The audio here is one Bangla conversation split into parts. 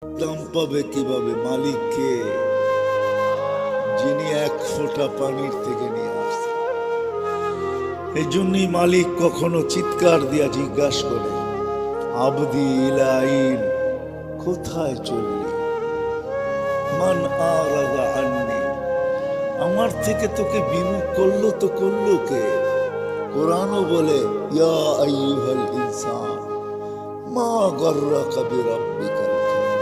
দাম পাবে কিভাবে মালিককে, যিনি এক ফোঁটা পানির থেকে নিয়ে আসছে। এই জন্যই মালিক কখনো চিৎকার দিয়া জিজ্ঞাসা করে, আবদি ইলাইন, কোথায় চললি? মান আরাদা আন্নি, আমার থেকে তোকে বিমুখ করলো তো করলো কে? কোরআনও বলে, ইয়া আইয়ুহাল ইনসান মা গাররাকা বিরাব্বিকাল কারীম,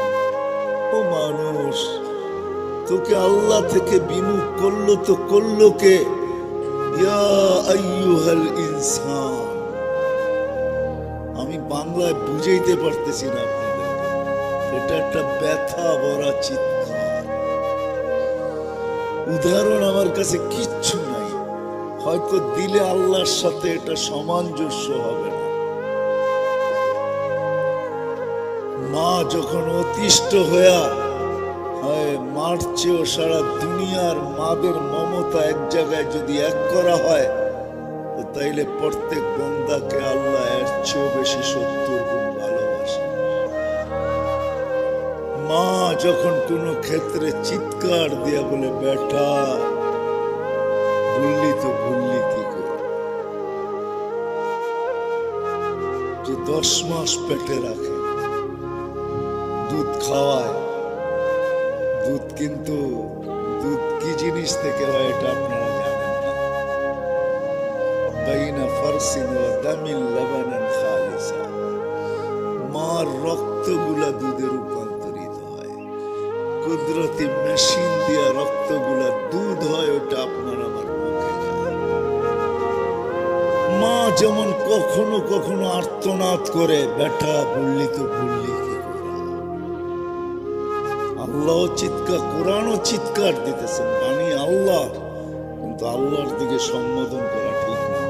ও মানুষ, তোকে আল্লাহ থেকে বিমুখ করলো তো করলো কে? ইয়া আইয়ুহাল ইনসান। আমি বাংলায় বুঝাইতে পারতেছি না আপনাদেরকে, এটা একটা ব্যথা ভরা চিৎকার। উদাহরণ আমার কাছে কিচ্ছু নাই, হয়তো দিলে আল্লাহর সাথে এটা সামঞ্জস্য হবে না। মা যখন অতিষ্ঠ হইয়া হয়, মার চেয়েও সারা দুনিয়ার মাদের মমতা এক জায়গায় যদি এক করা হয়, তো তাইলে প্রত্যেক বান্দাকে আল্লাহ এর চেয়েও বেশি 70 গুণ ভালোবাসে। মা যখন কোনো ক্ষেত্রে চিৎকার দিয়া বলে, বেটা ভুললি তো ভুললি কি করে, যে 10 মাস পেটে রাখে, দুধ খাওয়ায়, দুধ কিন্তু দুধ কি জিনিস থেকে হয় এটা আপনারা জানেন না। বাইনা ফারসিন ওয়া দামিন লাবানান খালিসা, মার রক্তগুলা দুধে রূপান্তরিত হয়, কুদরতি মেশিন দিয়া রক্তগুলা দুধ হয়, ওটা আপনার আমার মুখে যায়। মা যেমন কখনো কখনো আর্তনাদ করে, বেটা ভুললি তো ভুললি কি করে। আল্লাহ চিৎকার, কোরআনও চিৎকার দিতেছেন, বাণী আল্লাহ, কিন্তু আল্লাহর দিকে সম্বোধন করা ঠিক না।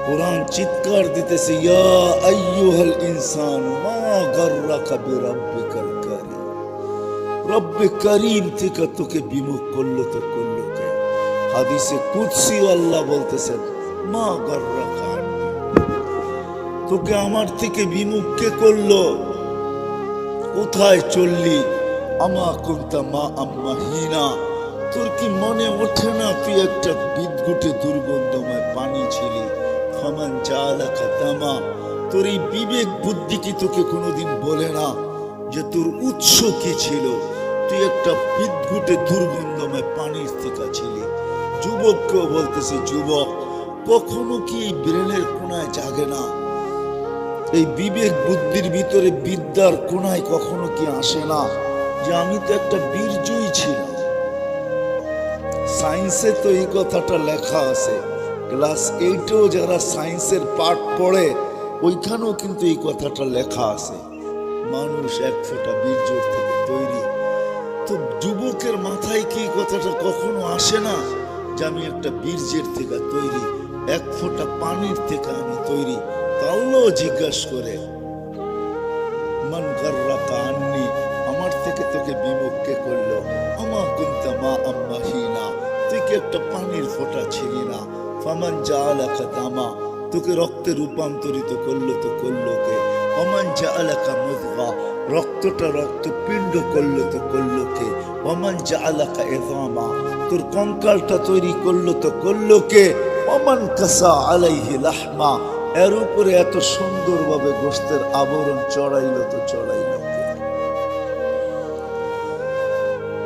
কোরআন চিৎকার দিতেছে, ইয়া আইয়ুহাল ইনসান মা গাররাকা বিরাব্বিকাল কারীম, রব্বে করিম থেকে তোকে বিমুখ করলো তো করলো কে? হাদিসে কুদসি আল্লাহ বলতেছেন, মা গাররাকা আন্নি, তোকে আমার থেকে বিমুখ কে করলো? কোথায় চললি? আমা কুনতা মা আম্মাহিনা, তোর কি মনে ওঠে না তুই একটা বিদঘুটে দুর্গন্ধময় পানি ছিলি? ফামান জালাকা দামা, তোর এই বিবেক বুদ্ধি কি তোকে কোনোদিন বলে না যে তোর উৎস কি ছিল? তুই একটা বিদঘুটে দুর্গন্ধময় পানির থেকে ছিলি। যুবককেও বলতেছি, যুবক, কখনো কি এই ব্রেনের কোনায় জাগে না, এই বিবেক বুদ্ধির ভিতরে বিদ্যার কোনায় কখনো কি আসে না যে আমি তো একটা বীর্যই ছিলাম? সায়েন্সে তো এই কথাটা লেখা আছে, ক্লাস 8এও যারা সায়েন্সের পাঠ পড়ে ওইখানেও কিন্তু এই কথাটা লেখা আছে, মানুষ এক ফোঁটা বীর্যর থেকে তৈরি। তো যুবকের মাথায় কি এই কথাটা কখনো আসে না যে আমি একটা বীর্যের থেকে তৈরি, এক ফোঁটা পানির থেকে আমি তৈরি? আল্লাহ জিজ্ঞাসা করে, মান গাররাকা আন্নি, আমার থেকে তোকে বিমুখ কে করলো? আমা কুনতা মা আম্মাহিনা, তুই কি একটা পানির ফোঁটা ছিলি না? ফামান জাআলাকা দামা, তোকে রক্তে রূপান্তরিত করলো তো করলো কে? ওমান জাআলাকা মুযগা, রক্তটা রক্তপিণ্ড করলো তো করলো কে? ওমান জাআলাকা ইযামা, তোর কঙ্কালটা তৈরি করলো তো করলো কে? ওমান কাসা আলাইহি লাহমা, এর উপরে এত সুন্দরভাবে গোশতের আবরণ চড়াইলো তো চড়াইলো কে?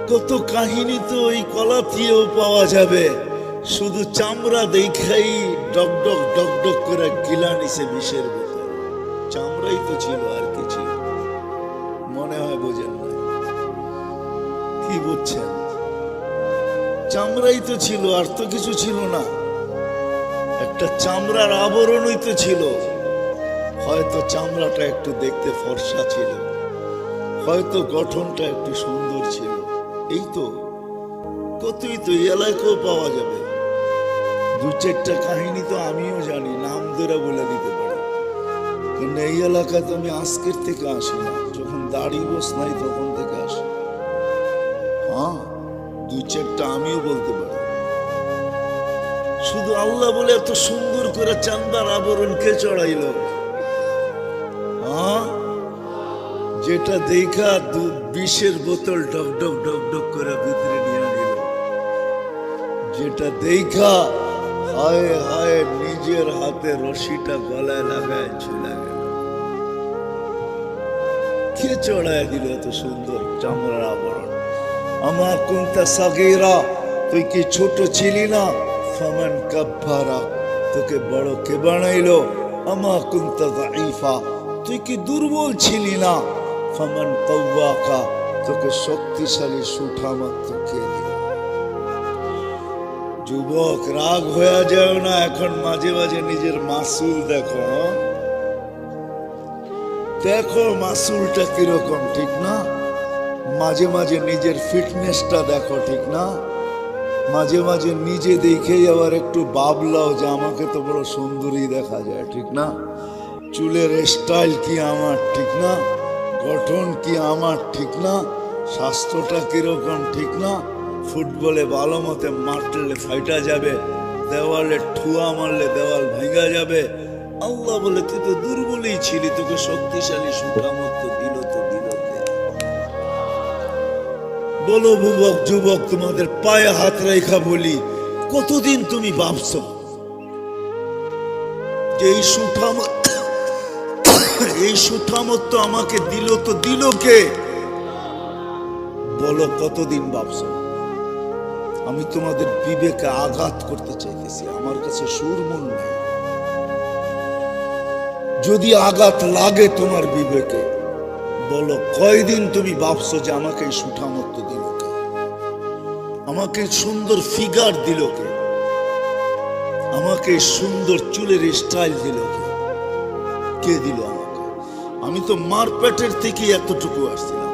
কত কাহিনী তো ওই কলাতিয়েও পাওয়া যাবে, শুধু চামড়া দেখাই ডকডক ডকডক করে গিলা নিছে বিষের ভেতর। চামড়াই তো ছিল, আর কি ছিল? মনে হয় বোঝেন না, কি বুঝছেন? চামড়াই তো ছিল, আর তো কিছু ছিল না। একটা চামড়ার আবরণই তো ছিল, হয়তো চামড়াটা একটু দেখতে ফর্সা ছিল, হয়তো গঠনটা একটু সুন্দর ছিল, এই তো। কতই তো এই এলাকাও পাওয়া যাবে। 2-4টা কাহিনী তো আমিও জানি, নাম ধরে বলে দিতে পারি, কিন্তু এই এলাকায় তো আমি আজকের থেকে আসি না, যখন দাড়ি গোছ নাই তখন থেকে আসি। হ্যাঁ, 2-4টা আমিও বলতে পারি। শুধু আল্লাহ বলে এত সুন্দর করে চান্দার আবরণ কে চড়াইল? হ্যাঁ, যেটা দেখা বিষের বোতল ডক ডক ডক ডক করে ভিতরে নিয়ে নিল, যেটা দেখা হায় হায় নিজের হাতে রশিটা গলায় লাগায় ঝুলা গেল। কে চড়ায় দিল এত সুন্দর চামড়ার আবরণ? আমার কুনতা সাগীরা, তুই কি ছোট ছিলি না? ফামান কাব্বারা, তোকে বড় কে বানাইলো? আমা কুনতা যায়ীফা, তুই কি দুর্বল ছিলি না? ফামান কাওয়াকা, তোকে শক্তিশালী সুঠামত্ব কে দিল? যুবক, রাগ হয়ে যায় না, এখন মাঝে মাঝে নিজের মাসুল দেখো। দেখো মাসুলটা কিরকম, ঠিক না? মাঝে মাঝে নিজের ফিটনেসটা দেখো, ঠিক না? মাঝে মাঝে নিজে দেখেই আবার একটু ভাবলাও যে আমাকে তো বড় সুন্দরী দেখা যায়, ঠিক না? চুলের স্টাইল কি আমার, ঠিক না? গঠন কি আমার, ঠিক না? স্বাস্থ্যটা কিরকম, ঠিক না? ফুটবলে ভালো মতে মারলে ফাইটা যাবে, দেওয়ালে ঠুয়া মারলে দেওয়াল ভেঙে যাবে। আল্লাহ বলে তুই তো দুর্বলই ছিলি, তোকে শক্তিশালী সুঠামত্ব দিল তো দিল কে? বলো যুবক, যুবক, তোমাদের পায়ে হাত রেখা বলি, কতদিন তুমি ভাবছো যে এই সুঠামত্ব আমাকে দিল তো দিল কে? বলো কতদিন ভাবছো? আমি তোমাদের বিবেকে আঘাত করতে চাইতেছি, আমার কাছে সুরমূল নেই। যদি আঘাত লাগে তোমার বিবেকে, বলো কয়দিন তুমি ভাবছো যে আমাকে এই সুঠামত্ব দিল কে? আমাকে সুন্দর ফিগার দিল কে? আমাকে সুন্দর চুলের স্টাইল দিল কে? কে দিল আমাকে? আমি তো মার পেটের থেকে এতটুকু আসছিলাম।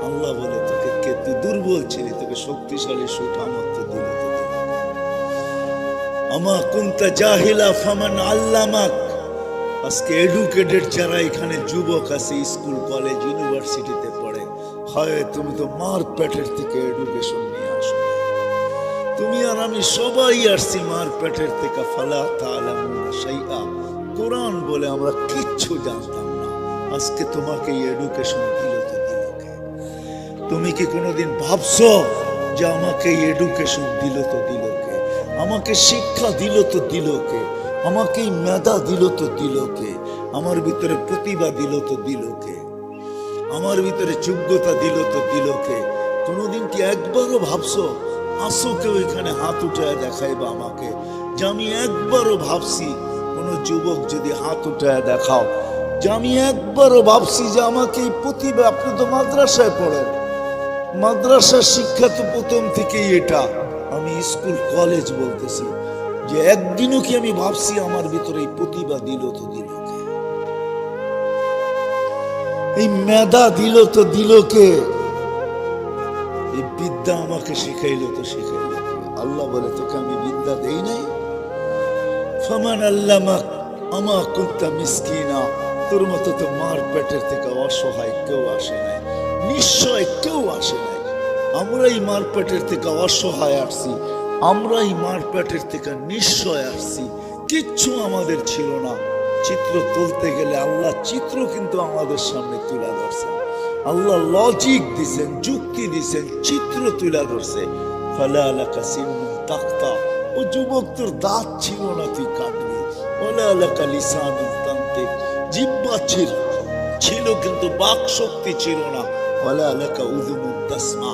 আল্লাহ বলে তোকে কে, তুই দুর্বল ছিলি, তোকে শক্তিশালী সুঠামত্ব দিল তো দিল। আমা কুনতা জাহিলা ফামান আল্লামাক। আজকে এডুকেটেড যারা এখানে যুবক আছে, স্কুল কলেজ ইউনিভার্সিটিতে পড়ে, হয় তুমি তো মার পেটের থেকে এডুকেশন নিয়ে আসো। তুমি আর আমি সবাই আসছি মার পেটের থেকে। ফালা তা'লামুনা শাইআ, কোরআন বলে আমরা কিচ্ছু জানতাম না। আজকে তোমাকে এই এডুকেশন দিল তো দিল কে? তুমি কি কোনোদিন ভাবছো যে আমাকে এই এডুকেশন দিল তো দিল কে? আমাকে শিক্ষা দিল তো দিল কে? আমাকে এই মেধা দিল তো দিল কে? আমার ভিতরে প্রতিভা দিল তো দিল কে? আমার ভিতরে যোগ্যতা দিল তো দিল কে? কোনোদিন কি একবারও ভাবছো? আসো কেউ এখানে হাত উঠায় দেখাইবা আমাকে যে আমি একবারও ভাবছি? কোন যুবক যদি হাত উঠায় দেখাও যে আমি একবারও ভাবছি যে আমাকে এই প্রতিভা। আপনি তো মাদ্রাসায় পড়েন, মাদ্রাসার শিক্ষা তো প্রথম থেকেই এটা। আমি স্কুল কলেজ বলতেছি যে একদিনও কি আমি ভাবছি আমার ভিতরে এই প্রতিভা দিল তো দিল কে? এই মেধা দিল তো দিল কে? এই বিদ্যা আমাকে শিখাইলো তো শিখাইলো কে? আল্লাহ বলে তোকে আমি বিদ্যা দেই নাই? ফামান আল্লামাক আমা কুনতা মিসকিনা, তোর মতো তো মার পেটের থেকে অসহায় কেউ আসে নাই, নিশ্চয় কেউ আসে নাই। আমরাই মার পেটের থেকে অসহায় আসছি, আমরাই মার পেটের থেকে নিশ্চয় আসছি। কিচ্ছু আমাদের ছিল না। চিত্র তুলতে গেলে আল্লাহ চিত্র কিন্তু আমাদের সামনে তুলে ধরছেন। আল্লাহ লজিক দিছেন, যুক্তি দিছেন, চিত্র তুলে ধরছে। ফালা লাকা সিন্নুন তাক্তা, ও যুবক তোর দাঁত ছিল না, তুই কাটবি। ওয়ালা লাকা লিসানুন তানতিক, জিহ্বা ছিল কিন্তু বাক শক্তি ছিল না। ওয়ালা লাকা উযুনুন তাসমা,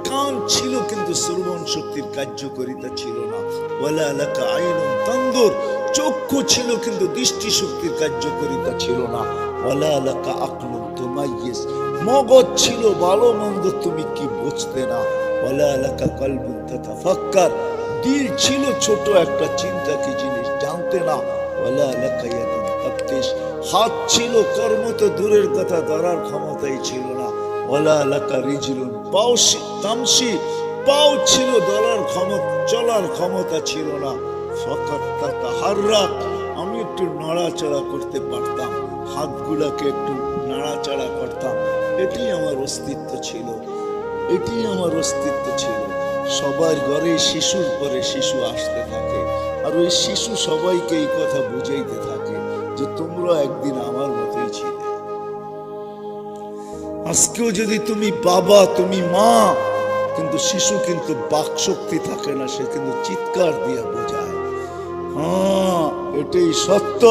কান ছিল কিন্তু শ্রবণ শক্তির কার্যকারিতা ছিল না। ওয়ালা লাকা আইনুন তানদুর, চক্ষু ছিল কিন্তু দৃষ্টি শক্তির কার্যকারিতা ছিল না। ওয়ালা লাকা আকলুন তুমাইয়িজ, মগজ ছিল ভালো মন্দ তুমি কি বুঝতে না। ওয়ালা লাকা কলবুন তাতাফাক্কার, দিল ছিল ছোট একটা চিন্তা কি জিনিস জানতে না। ওয়ালা লাকা ইয়াদুন তাবতিশ, হাত ছিল কর্ম তো দূরের কথা ধরার ক্ষমতাই ছিল না। ওয়ালা লাকা রিজলুন তামশি, পাও ছিল ধরার ক্ষমতা, চলার ক্ষমতা ছিল না। ফাকাত তাতাহাররাক, আমি একটু নড়াচড়া করতে পারতাম, হাতগুলাকে একটু নাড়াচাড়া করতাম, এটাই আমার অস্তিত্ব ছিল, এটাই আমার অস্তিত্ব ছিল। সবার ঘরে শিশুর পরে শিশু আসতে থাকে, আর ওই শিশু সবাইকে এই কথা বুঝাইতে থাকে যে তোমরা একদিন আমার মতোই ছিলে। আজকেও যদি তুমি বাবা, তুমি মা, কিন্তু শিশু কিন্তু বাকশক্তি থাকে না, সে কিন্তু চিৎকার দিয়ে বোঝায়। হ্যাঁ, এটাই সত্য।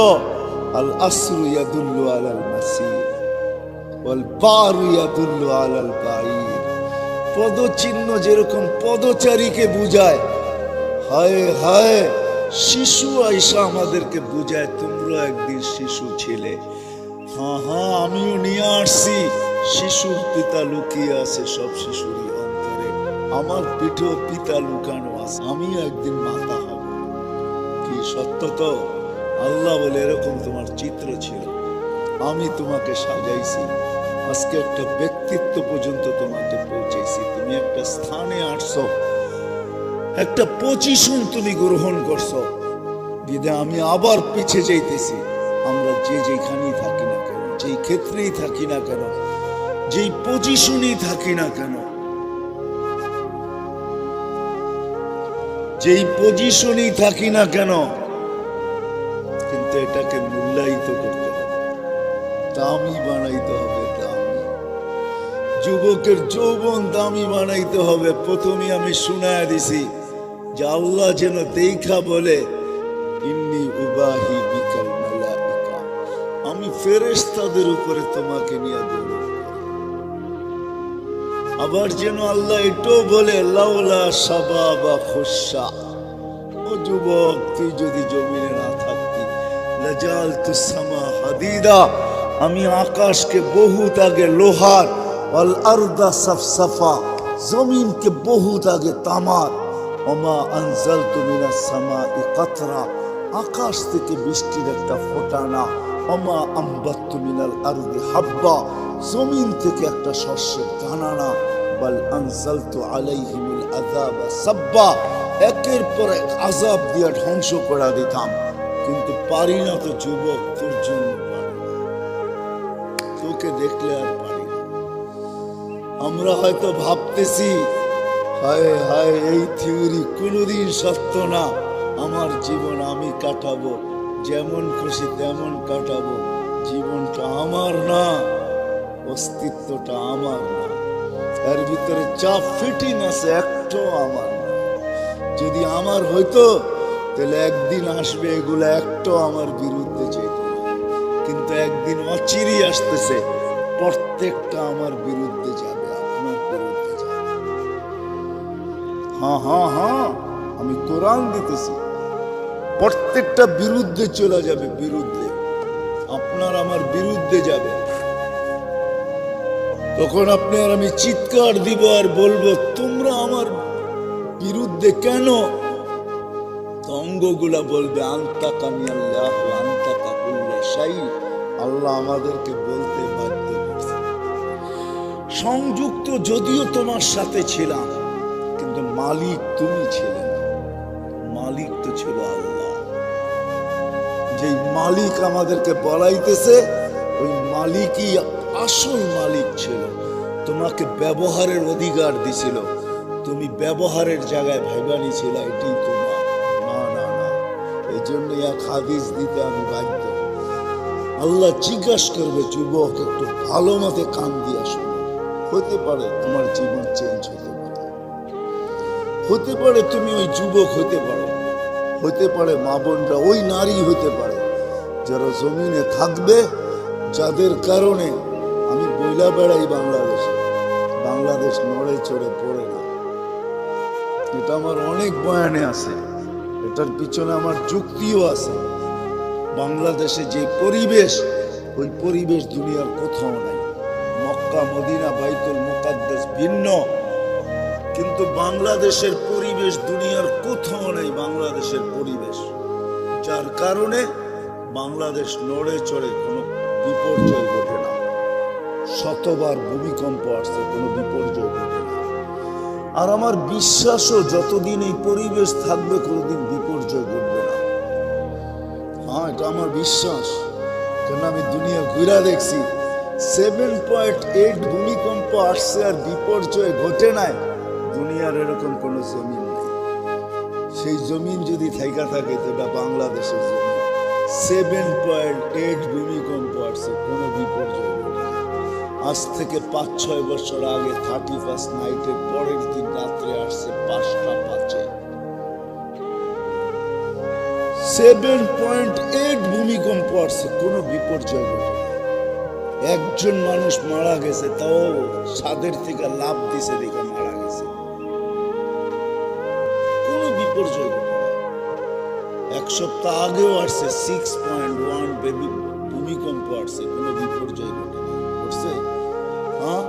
আল আসরু ইয়াদুল্লু আলাল মাসির ওয়াল বারু ইয়াদুল্লু আলাল বাঈর। পদচিহ্ন যেরকম পদচারীকে বুঝায়, হায় হায়, শিশু আইসা আমাদেরকে বুঝায় তোমরা একদিন শিশু ছিলে। হ্যাঁ হ্যাঁ, আমিও নিয়ে আসছি। শিশুর পিতা লুকিয়ে আছে সব শিশুরই অন্তরে। আমার পিঠেও পিতা লুকানো আছে, আমিও একদিন মাতা হব। কি সত্য তো? আল্লাহ বলে এরকম তোমার চিত্র ছিল, আমি তোমাকে সাজাইছি। আজকে একটা ব্যক্তিত্ব পর্যন্ত তোমাকে পৌঁছেছি, তুমি একটা স্থানে আসছো, একটা পজিশন তুমি গ্রহণ করছো। দিদা আমি আবার পিছে যাইতেছি। আমরা যে যেখানেই থাকি না কেন, যেই ক্ষেত্রেই থাকি না কেন, যেই পজিশনেই থাকি না কেন, যেই পজিশনেই থাকি না কেন, কিন্তু এটাকে মূল্যায়িত করতে হবে, দামি বানাইতে হবে। দামি যুবকের যৌবন দামি বানাইতে হবে। প্রথমে আমি শুনায় দিছি যে আল্লাহ যেন দেখা বলে, ইন্নী উবাহি বিকাল মালাইকা, আমি ফেরেশতাদের উপরে তোমাকে নিয়ে দৌড়। আবার যেন আল্লাহ এটাও বলে, লাউলা শাবাবা খুশা, ও যুবক তুই যদি জমিনে না থাকতি, লাজালতুস সামা হাদিদা, আমি আকাশকে বহুত আগে লোহার, ওয়াল আরদা সাফসাফা, জমিনকে বহুত আগে তামার, ওমা আনজালতু মিনাস সামাই কাতরা, আকাশ থেকে বৃষ্টির একটা ফোঁটা না, ওমা আম্বাততু মিনাল আরদি হাব্বা, জমিন থেকে একটা শস্যের দানা না, বাল আনজালতু আলাইহিমুল আযাবা সাব্বা, একের পর এক আযাব দিয়ে ধ্বংস করে দিতাম, কিন্তু পারি না তো যুবক, তোর জন্য পারি না, তোকে দেখলে আর পারি না। আমরা হয়তো ভাবতেছি, হায় হায়, এই থিওরি কোনোদিন সত্য না, আমার জীবন আমি কাটাবো, যেমন খুশি তেমন কাটাবো, জীবনটা আমার না, অস্তিত্বটা আমার না, এর ভিতরে যা ফিটিং আছে একটাও আমার না। যদি আমার হইতো তাহলে একদিন আসবে এগুলো একটাও আমার বিরুদ্ধে যেত না, কিন্তু একদিন অচিরেই আসতেছে, প্রত্যেকটা আমার বিরুদ্ধে যাবে, আপনার বিরুদ্ধে যাবে। হ্যাঁ হ্যাঁ হ্যাঁ, আমি কোরআন দিতেছি, প্রত্যেকটা বিরুদ্ধে চলে যাবে, বিরুদ্ধে, আপনার আমার বিরুদ্ধে যাবে। তখন আপনি আর আমি চিৎকার দিব আর বলবো, তোমরা আমার বিরুদ্ধে কেন? অঙ্গগুলা বলবে, আনতাকানি আল্লাহ আনতাকা কুল্লা শাই, আল্লাহ আমাদেরকে বলতে বাধ্য করছে। সংযুক্ত যদিও তোমার সাথে ছিলাম, কিন্তু মালিক তুমি ছিলে না, মালিক তো ছিল আল্লাহ। যেই মালিক আমাদেরকে বলাইতেছে, ওই মালিকই আসল মালিক ছিল। তোমাকে ব্যবহারের অধিকার দিছিল, তুমি ব্যবহারের জায়গায় ভাইবানি ছিল, এটাই তোমার না না না। এই জন্য এক হাদিস দিতে আমি বাধ্য। আল্লাহ জিজ্ঞাসা করবে, যুবক একটু ভালো মতে কান দিয়ে শোনো, হতে পারে তোমার জীবন চেঞ্জ হতে পারে, হতে পারে তুমি ওই যুবক হতে পারো, হতে পারে মা বোনরা ওই নারী হতে পারে যারা জমিনে থাকবে, যাদের কারণে আমি বইলা বেড়াই বাংলাদেশে, বাংলাদেশ নড়ে চড়ে পড়ে না। এটা আমার অনেক বয়ানে আছে, এটার পিছনে আমার যুক্তিও আছে। বাংলাদেশে যে পরিবেশ, ওই পরিবেশ দুনিয়ার কোথাও নাই। মক্কা মদিনা বাইতুল মুকাদ্দাস ভিন্ন, কিন্তু বাংলাদেশের পরিবেশ দুনিয়ার কোথাও নেই। বাংলাদেশের পরিবেশ, যার কারণে বাংলাদেশ নড়ে চড়ে কোনো বিপর্যয় ঘটে না। শতবার ভূমিকম্প আসছে, কোনো বিপর্যয় ঘটে না। আর আমার বিশ্বাসও যতদিন এই পরিবেশ থাকবে কোনোদিন বিপর্যয় ঘটবে না। হ্যাঁ, এটা আমার বিশ্বাস, কেন আমি দুনিয়া ঘুরা দেখছি। 7.8 ভূমিকম্প আসছে আর বিপর্যয় ঘটে নাই। দুনিয়ার এরকম কোনো জমিন নেই। সেই জমিন যদি থাইকা থাকে তো এটা বাংলাদেশের জমিন। 7.8 ভূমিকম্প আসছে, কোনো বিপর্যয় ঘটে নাই। আজ থেকে 5-6 বছর আগে 31st নাইটের পরের দিন রাত্রে আসছে 5:05 7.8 ভূমিকম্প আসছে, কোনো বিপর্যয় ঘটে নাই। একজন মানুষ মারা গেছে, তাও ছাদের থেকে লাফ দিছে দেখে মারা গেছে, কোনো বিপর্যয় ঘটে নাই। এক সপ্তাহ আগেও আসছে 6.1 ভূমিকম্প আসছে, কোনো বিপর্যয় ঘটে নাই। ঘটছে? হ্যাঁ,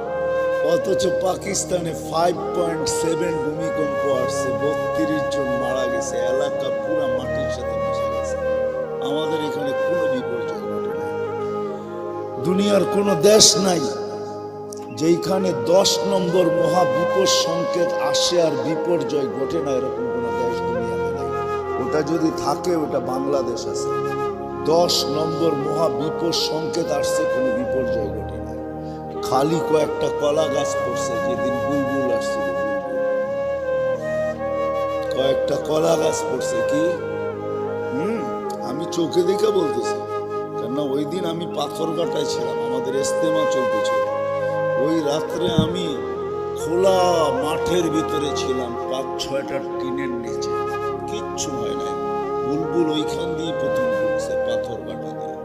অথচ পাকিস্তানে 5.7 ভূমিকম্প আসছে, 32 জন মারা গেছে, এলাকা পুরা মাটির সাথে মিশে গেছে। আমাদের এখানে কোনো বিপর্যয় ঘটে নাই। দুনিয়ার কোনো দেশ নাই যেখানে 10 নম্বর মহাবিপদ সংকেত আসে আর বিপর্যয় ঘটে না, এরকম কোনো দেশ দুনিয়াতে নাই। ওটা যদি থাকে ওটা বাংলাদেশ আছে। 10 নম্বর মহাবিপদ সংকেত আসছে, কোনো বিপর্যয় ঘটে না। খালি কয়েকটা কলা গাছ পড়ছে যেদিন বুলবুল আসছিল, কয়েকটা কলা গাছ পড়ছে। কি আমি চোখে দেখে বলতেছি, কেননা ওই দিন আমি পাথরঘাটায় ছিলাম, আমাদের ইস্তেমা চলতেছিল। ওই রাত্রে আমি খোলা মাঠের ভিতরে ছিলাম, 5-6টা টিনের নিচে, কিচ্ছু হয় নাই। বুলবুল ওইখান দিয়ে প্রথম ঢুকছে, পাথরঘাটা দিয়ে,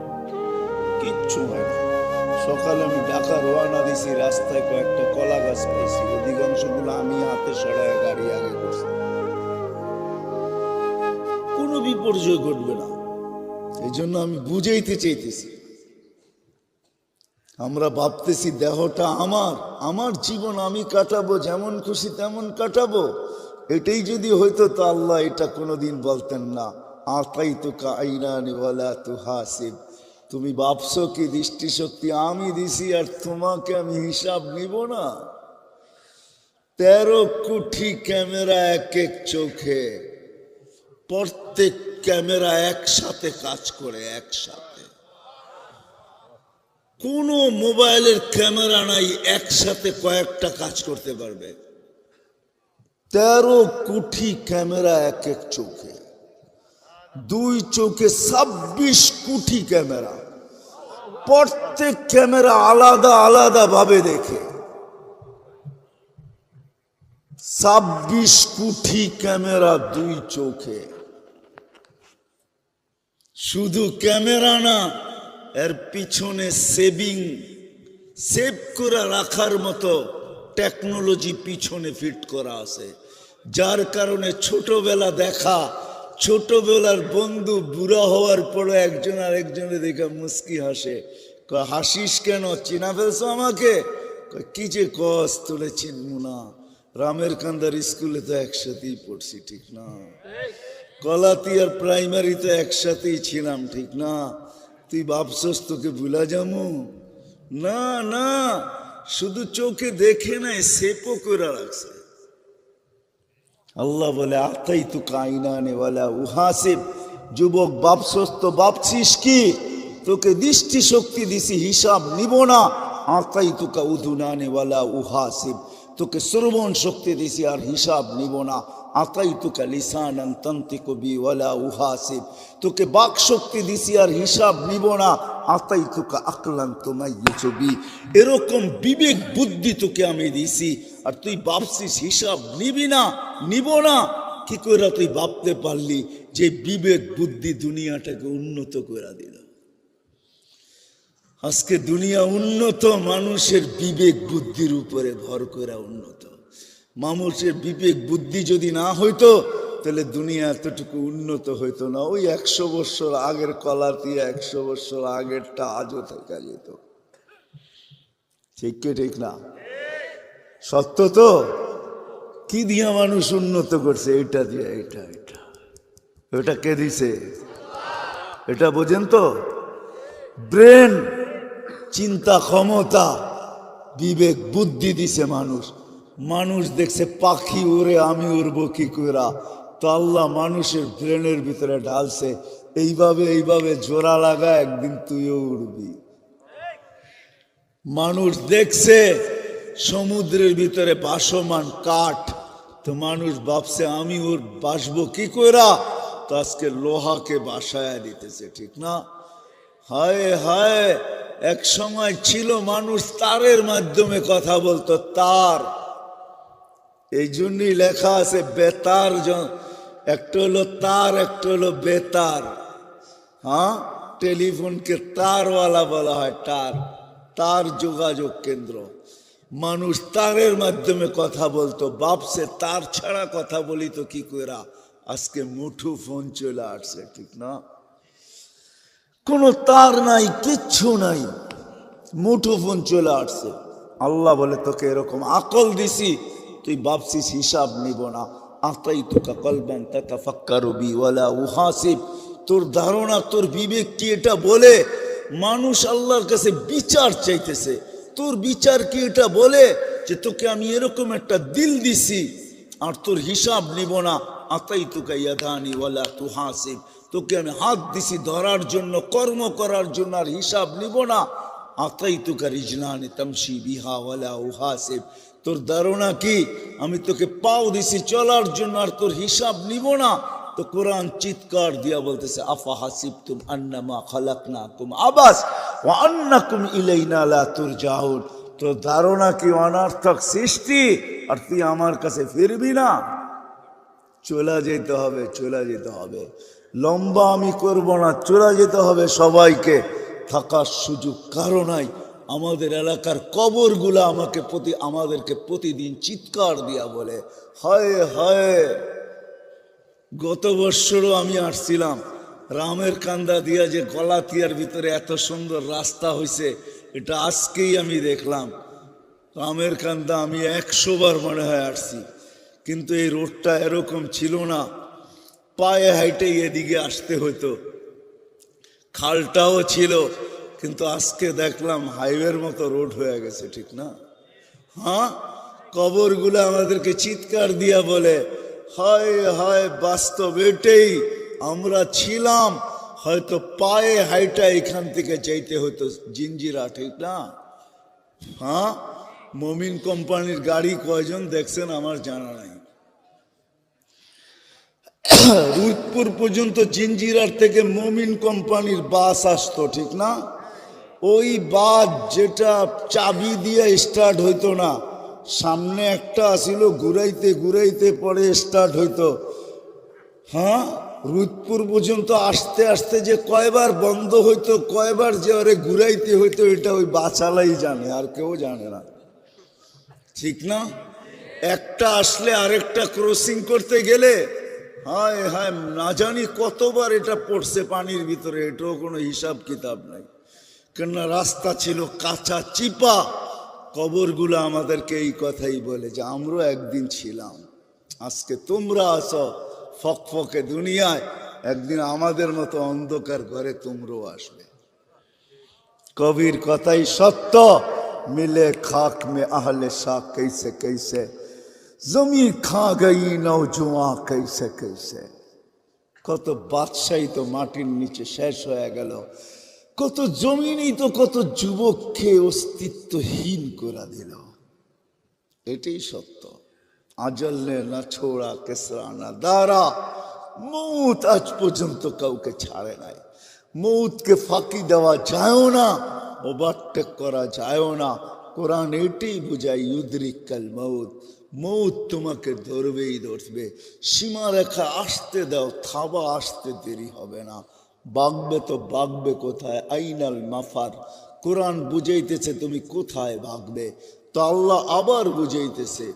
কিচ্ছু হয় না। সকালে আমি ঢাকা রওনা দিছি, রাস্তায় কয়েকটা কলা গাছ পাইছি, অধিকাংশগুলো আমি হাতে সরায় গাড়ি আগে করছি। কোনো বিপর্যয় ঘটবে না, এই জন্য আমি বুঝাইতে চাইতেছি। আমরা ভাবতেছি দেহটা আমার জীবন আমি কাটাবো, যেমন খুশি তেমন কাটাবো। এটাই যদি হইতো তো আল্লাহ এটা কোনোদিন বলতেন না, আতাইতুকা আইনানি ওয়ালা তুহাসিব। তুমি ভাবছো কি দৃষ্টিশক্তি আমি দিছি আর তোমাকে আমি হিসাব নিব না? 13 কোটি ক্যামেরা এক এক চোখে, প্রত্যেক ক্যামেরা একসাথে কাজ করে, একসাথে। কোনো মোবাইলের ক্যামেরা নাই একসাথে কয়েকটা কাজ করতে পারবে। 13 কোটি ক্যামেরা এক এক চোখে, 2 চোখে 26 কোটি ক্যামেরা, প্রত্যেক ক্যামেরা আলাদা আলাদা ভাবে দেখে। 26 কোটি ক্যামেরা 2 চোখে। শুধু ক্যামেরা না, এর পিছনে সেভ করে রাখার মতো টেকনোলজি পিছনে ফিট করা আছে, যার কারণে ছোটবেলা দেখা, ছোটবেলার বন্ধু বুড়া হওয়ার পরে একজন আরেকজনে দেখে মুস্কি হাসে। হাসিস কেন? চিনা ফেলছো আমাকে? কি যে কস, তোলে চিনবো না? রামের কান্দার স্কুলে তো একসাথেই পড়ছি, ঠিক না? কলাতি আর প্রাইমারি তো একসাথেই ছিলাম, ঠিক না? তুই ভাবছস তোকে ভুলা যাবো? না না, শুধু চোখে দেখে নাই, সেপও করে রাখছে। আল্লাহ বলে আতাইতুকা আইনানি ওয়ালা উহাসিব। যুবক ভাবছস তো ভাবছিস কি তোকে দৃষ্টি শক্তি দিছি, হিসাব নিব না। আতাইতুকা উযুনানি ওয়ালা উহাসিব, তোকে শ্রবণ শক্তি দিছি আর হিসাব নিব না। আতাইতুকা লিসানান তানতিকু বি ওয়ালা উহাসিব, তোকে বাক শক্তি দিছি আর হিসাব নিব না। আতাইতুকা আকলান তুমাইয়িজু বি, এরকম বিবেক বুদ্ধি তোকে আমি দিছি আর তুই ভাবছিস হিসাব নিবি না, নিব না। কি করে তুই ভাবতে পারলি যে বিবেক বুদ্ধি দুনিয়াটাকে উন্নত করে দিল? আজকে দুনিয়া উন্নত মানুষের বিবেক বুদ্ধির উপরে ভর করে উন্নত। মানুষের বিবেক বুদ্ধি যদি না হইতো তাহলে দুনিয়া এতটুকু উন্নত হইতো না। ওই 100 বছর আগের কলাতি 100 বছর আগেরটা আজও থেকে যেত। ঠিক কে ঠিক না? সত্য তো? কি দিয়া মানুষ উন্নত করছে? এটা দিয়ে, এটা কে দিছে? এটা বোঝেন তো? ব্রেন, চিন্তা ক্ষমতা, বিবেক বুদ্ধি দিছে মানুষ। মানুষ দেখছে পাখি উড়ে, আমি উড়বো কি করে? তো আল্লাহ মানুষের ব্রেনের ভিতরে ঢালছে, এইভাবে জোড়া লাগা, একদিন তুইও উড়বি। মানুষ দেখছে সমুদ্রের ভিতরে ভাসমান কাঠ, তো মানুষ ভাবছে আমি ওর বাসবো কি করে? তো আজকে লোহাকে বাসায় দিতেছে, ঠিক না? হায় হায়, এক সময় ছিল মানুষ তারের মাধ্যমে কথা বলতো, তার। এই জন্যই লেখা আছে বেতার, একটা হলো তার, একটা হলো বেতার। হ্যাঁ, টেলিফোনকে তারওয়ালা বলা হয়, তার, তার যোগাযোগ কেন্দ্র। মানুষ তারের মাধ্যমে কথা বলতো, বাপসে তার ছাড়া কথা বলি তো কি করা। আজকে মুঠো ফোন চলে আসছে, ঠিক না? কোনো তার নাই, কিচ্ছু নাই, মুঠো ফোন চলে আসছে। আল্লাহ বলে তোকে এরকম আকল দিছি, তুই ভাবছিস হিসাব নিব না। আতাইতুকা কলবান তাতাফাক্কারু বি ওয়ালা উহাসিব। তোর ধারণা, তোর বিবেক কি এটা বলে মানুষ আল্লাহর কাছে বিচার চাইতেছে? তোর বিচার কি এটা বলে যে তোকে আমি এরকম একটা দিল দিছি আর তোর হিসাব নিব না? আতাইতুকা ইয়াদানি ওয়ালা তুহাসিব। তোকে আমি হাত দিছি ধরার জন্য, কর্ম করার জন্য, আর হিসাব নিব না। আতাইতুকা রিজলানি তামশি বিহা ওয়ালা উহাসিব। তোর ধারণা কি আমি তোকে পাও দিছি চলার জন্য আর তোর হিসাব নিব না? তো কোরআন চিৎকার দিয়া বলতেছে আফা হাসিবতুম আন্নামা খালাকনাকুম আবাস ওয়া আন্নাকুম ইলাইনা লা তুরজাউন। তোর ধারণা কি অনর্থক সৃষ্টি আর তুই আমার কাছে ফিরবি না? চলে যেতে হবে, চলে যেতে হবে। লম্বা আমি করব না, চলে যেতে হবে সবাইকে। থাকার সুযোগ কারো নাই। আমাদের এলাকার কবরগুলা আমাদেরকে প্রতিদিন চিৎকার দিয়া বলে হায় হায়। গত বৎসরও আমি আসছিলাম, রামের কান্দা দিয়া যে গলাতিয়ার ভিতরে এত সুন্দর রাস্তা হয়েছে, এটা আজকেই আমি দেখলাম। রামের কান্দা আমি 100 বার মনে হয় আসছি, কিন্তু এই রোডটা এরকম ছিল না। পায়ে হাইটে এদিকে আসতে হতো, খালটাও ছিল, কিন্তু আজকে দেখলাম হাইওয়ের মতো রোড হয়ে গেছে, ঠিক না? হ্যাঁ, কবরগুলো আমাদেরকে চিৎকার দিয়া বলে হায় হায়। বাস্তব এটাই, আমরা ছিলাম হয়তো পায়ে হাইটা এখান থেকে যাইতে হতো জিঞ্জিরা, ঠিক না? হ্যাঁ, মমিন কোম্পানির গাড়ি কয়জন দেখছেন আমার জানা নাই। রুদপুর পর্যন্ত জিঞ্জিরার থেকে মমিন কোম্পানির বাস আসতো, ঠিক না? ওই বাস যেটা চাবি দিয়ে স্টার্ট হইতো না, সামনে একটা আসিল, ঘুরাইতে ঘুরাইতে পরে স্টার্ট হইতো। হ্যাঁ, রুদপুর পর্যন্ত আসতে আসতে যে কয়বার বন্ধ হইতো, কয়বার যে ওরে ঘুরাইতে হইতো, এটা ওই বাচালাই জানে, আর কেউ জানে না, ঠিক না? একটা আসলে আরেকটা ক্রসিং করতে গেলে হায় হায় না জানি কতবার এটা পড়ছে পানির ভিতরে, এটাও কোনো হিসাব কিতাব নাই। কেননা রাস্তা ছিল কাঁচা চিপা। কবরগুলো আমাদেরকে এই কথাই বলে যে আমরা একদিন ছিলাম, আজকে তোমরা আছো ফকফকে দুনিয়ায়, একদিন আমাদের মতো অন্ধকার ঘরে তোমরাও আসবে। কবির কথাই সত্য, মিলে খাক মে আহলে শাক कैसे कैसे জমি খা গই নওজোয়ান कैसे कैसे। কত বাদশাহী তো মাটির নিচে শেষ হয়ে গেল, কত জমিনই তো কত যুবককে অস্তিত্বহীন করে দিল। এটাই সত্য। আজল নে না ছোড়া কেসরা না দারা, মৌত আজ পর্যন্ত কাউকে ছাড়ে নাই। মৌতকে ফাঁকি দেওয়া যায়ও না, ওভারটেক করা যায়ও না। কোরআন এটাই বুঝায় ইউদরিকাল মৌত, মৌত তোমাকে ধরবেই ধরবে। সীমারেখা আসতে দাও, থাবা আসতে দেরি হবে না। বাগবে তো বাগবে কোথায়? আইনাল মাফার। কোরআন বুঝাইতেছে তুমি কোথায় ভাগবে, তো আল্লাহ আবার বুঝাইতেছে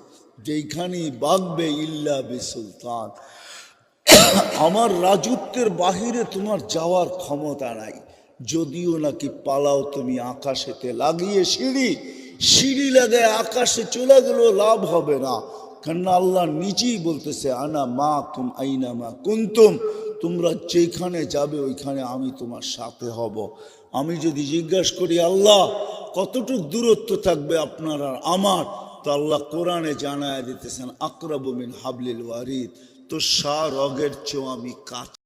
যেইখানেই বাগবে ইল্লা বিসুলতান, আমার রাজত্বের বাহিরে তোমার যাওয়ার ক্ষমতা নাই। যদিও নাকি পালাও তুমি আকাশেতে লাগিয়ে সিঁড়ি, সিঁড়ি লাগায় আকাশে চলে গেলেও লাভ হবে না। কেননা আল্লাহ নিজেই বলতেছে আনা মা কুম আইনা মা কুনতুম, তোমরা যেখানে যাবে ওইখানে আমি তোমার সাথে হব। আমি যদি জিজ্ঞাসা করি আল্লাহ কতটুক দূরত্ব থাকবে আপনার আর আমার, তো আল্লাহ কোরআনে জানায় দিতেছেন আকরাবু মিন হাবলিল ওয়ারিদ, তো রগের চেয়েও আমি কাছে।